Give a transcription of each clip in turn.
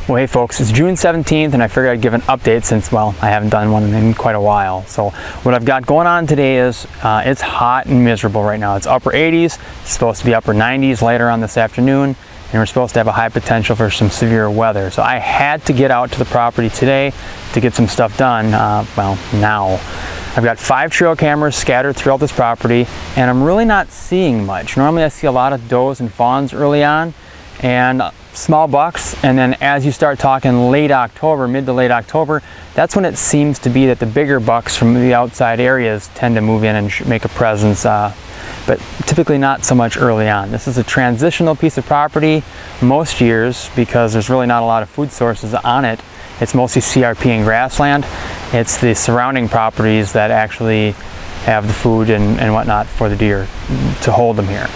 Well, hey folks, it's June 17th and I figured I'd give an update since, well, I haven't done one in quite a while. So what I've got going on today is it's hot and miserable right now. It's upper 80s, it's supposed to be upper 90s later on this afternoon, and we're supposed to have a high potential for some severe weather. So I had to get out to the property today to get some stuff done, well, now. I've got 5 trail cameras scattered throughout this property, and I'm really not seeing much. Normally I see a lot of does and fawns early on, and small bucks, and then as you start talking late October, mid to late October, that's when it seems to be that the bigger bucks from the outside areas tend to move in and make a presence, but typically not so much early on. This is a transitional piece of property most years because there's really not a lot of food sources on it. It's mostly CRP and grassland. It's the surrounding properties that actually have the food and whatnot for the deer to hold them here.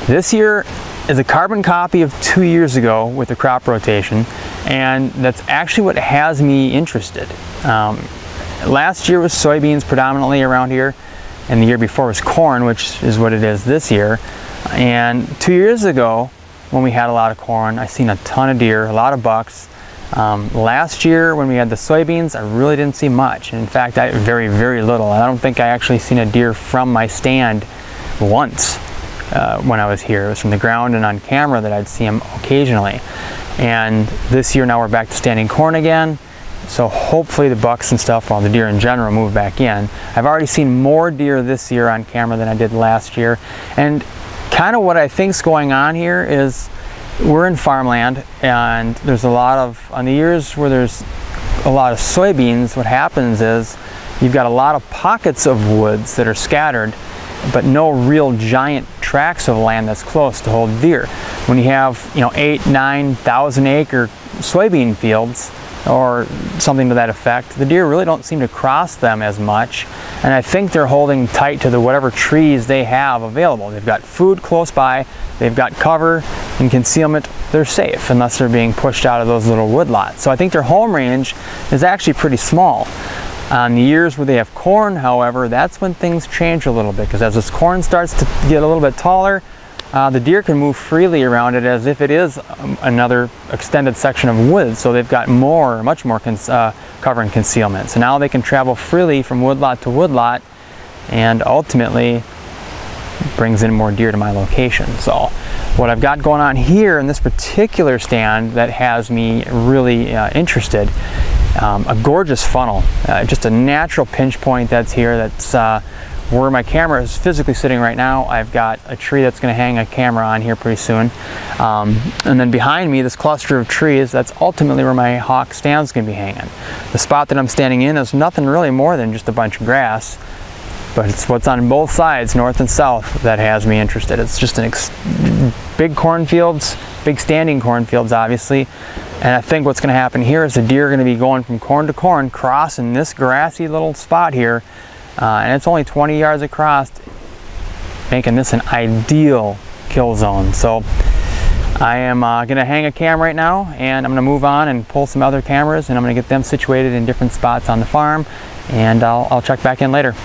This year is a carbon copy of 2 years ago with the crop rotation, and that's actually what has me interested. Last year was soybeans predominantly around here, and the year before was corn, which is what it is this year. And 2 years ago, when we had a lot of corn, I seen a ton of deer, a lot of bucks. Last year when we had the soybeans, I really didn't see much. In fact, very, very little. I don't think I actually seen a deer from my stand once. When I was here. It was from the ground and on camera that I'd see them occasionally. And this year now we're back to standing corn again, so hopefully the bucks and stuff, well, the deer in general, move back in. I've already seen more deer this year on camera than I did last year, and kind of what I think's going on here is we're in farmland, and there's a lot of, on the years where there's a lot of soybeans, what happens is you've got a lot of pockets of woods that are scattered, but no real giant tracts of land that's close to hold deer. When you have, 8,000-9,000 acre soybean fields or something to that effect, the deer really don't seem to cross them as much, and I think they're holding tight to whatever trees they have available. They've got food close by, they've got cover and concealment, they're safe unless they're being pushed out of those little woodlots. So I think their home range is actually pretty small. On the years where they have corn, however, that's when things change a little bit, because as this corn starts to get a little bit taller, the deer can move freely around it as if it is another extended section of woods. So they've got much more cover and concealment. So now they can travel freely from woodlot to woodlot, and ultimately brings in more deer to my location. So what I've got going on here in this particular stand that has me really interested, a gorgeous funnel, just a natural pinch point that's here. That's where my camera is physically sitting right now. I've got a tree that's going to hang a camera on here pretty soon, and then behind me, this cluster of trees, that's ultimately where my hawk stand's going to be hanging. The spot that I'm standing in is nothing really more than just a bunch of grass, but it's what's on both sides, north and south, that has me interested. It's just big cornfields, big standing cornfields, obviously. And I think what's going to happen here is the deer are going to be going from corn to corn, crossing this grassy little spot here, and it's only 20 yards across, making this an ideal kill zone. So I am going to hang a cam right now, and I'm going to move on and pull some other cameras, and I'm going to get them situated in different spots on the farm, and I'll check back in later.